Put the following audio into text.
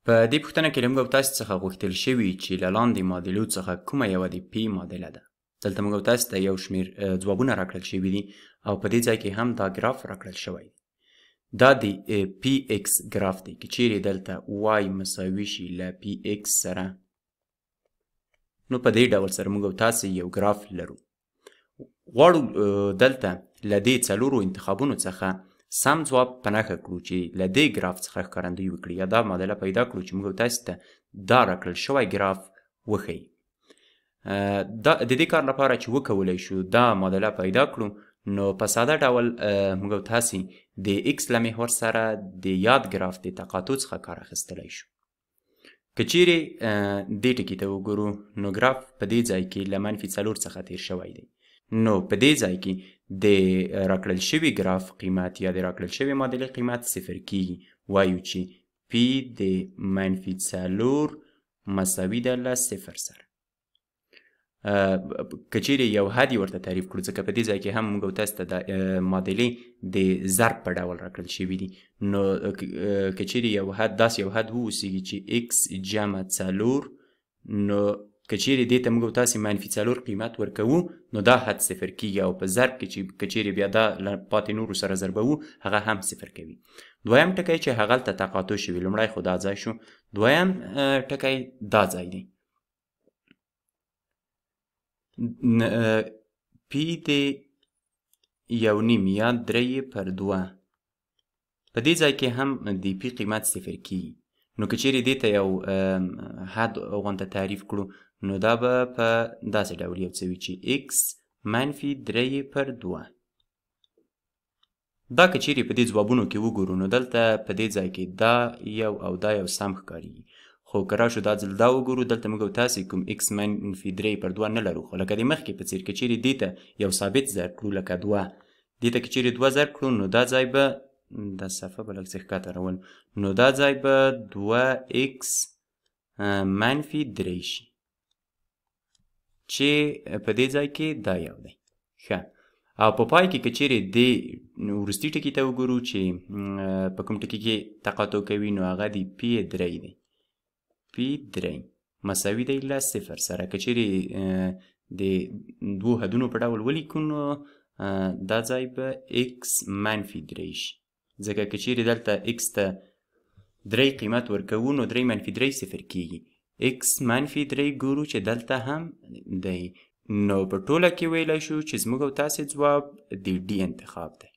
په دې پوښتنه کې له موږ او تاسو څخه غوښتل شوي چې له لاندې معادلو څخه کومه یوه د پی معادله ده. دلته موږ او تاسو ته یو شمېر ځوابونه راکړل شوي دي او په دې ځای کې هم دا ګراف راکړل شوی دی. دا د پی ایکس ګراف دی که چیرې دلته وای مساوي شي له پی ایکس سره، نو په دې ډول سره موږ او تاسو یو ګراف لرو. غواړو دلته له دې څلورو انتخابونو څخه سم ځواب په نښه کړو چې له دې ګراف څخه ښکارندویي وکړي یا دا معادله پیدا کړو چې موږ تاسو ته دا راکړل شوی ګراف وښیي. د دې کار لپاره چې وکولی شو دا معادله پیدا کړو، نو په ساده ډول موږ تاسو د ایکس له محور سره د یاد ګراف د تقاطع څخه کار اخیستلی شو. که چیرې دې ټکي ته وګورو نو ګراف په دې ځای کې له -4 څخه تیر شوی دی. نو په دې ځای کې د راکړل شوي ګراف قیمت یا د راکړل شوي معادلې قیمت صفر کیږي. وایو چې پی د -4 مساوي ده له صفر سره. که چیرې یو حد یې ورته تعریف کړو، ځکه په دې ځای کې هم موږ تاسو ته د معادلې د ضرب په ډول راکړل شوي دي. نو که چیرې یو حد داسې یو حد واوسیږي چې x جمع 4، نو که چیرې دې ته موږ تاسو -4 قیمت ورکوو نو دا حد صفر کیږي او په ضرب کې چې که چیرې بیا دا له پاتې نورو سره ضربوو هغه هم صفر کوي. دویم ټکی چې هغلته تقاطع شوي، لومړی خو دا ځای شو، دویم ټکی دا ځای دی. پی د 1.5 یا 3/2 په دې ځای کې هم د پی قیمت صفر کیږي. نو که چیرې دې ته یو حد غونته تعریف کړو نو دا به په داسې ډول یو څه وي چې x -3/2. دا که چیرې په دې ځوابونو کې وګورو نو دلته په دې ځای کې دا یو او دا یو سم ښکارېږي. خو که راشو دا ځل دا وګورو، دلته موږ تاسې کوم x -3/2 نه لرو، خو لکه د مخکې په څېر که چیرې دې ته یو ثابت ضرب کړو لکه 2، دې ته که چیرې 2 ضرب کړو نو دا ځای به دا صفحه به لږ څه ښکته راولم، نو دا ځای به 2x -3 شي چې په دې ځای کې دا یو دی. ښه، او په پای کې که چیرې دې وروستي ټکي ته وګورو چې په کوم ټکي کې تقاطع کوي نو هغه د p3 دی. p3 مساوي دی له صفر سره. که چیرې د دوو حدونو په ډول ولیکو نو دا ځای به x -3 شي، ځکه که چیرې دلته x ته 3 قیمت ورکوو نو 3 -3 صفر کیږي. x -3 ګورو چې دلته هم دی. نو په ټوله کې ویلی شو چې زموږ او تاسې ځواب د ډي انتخاب دی.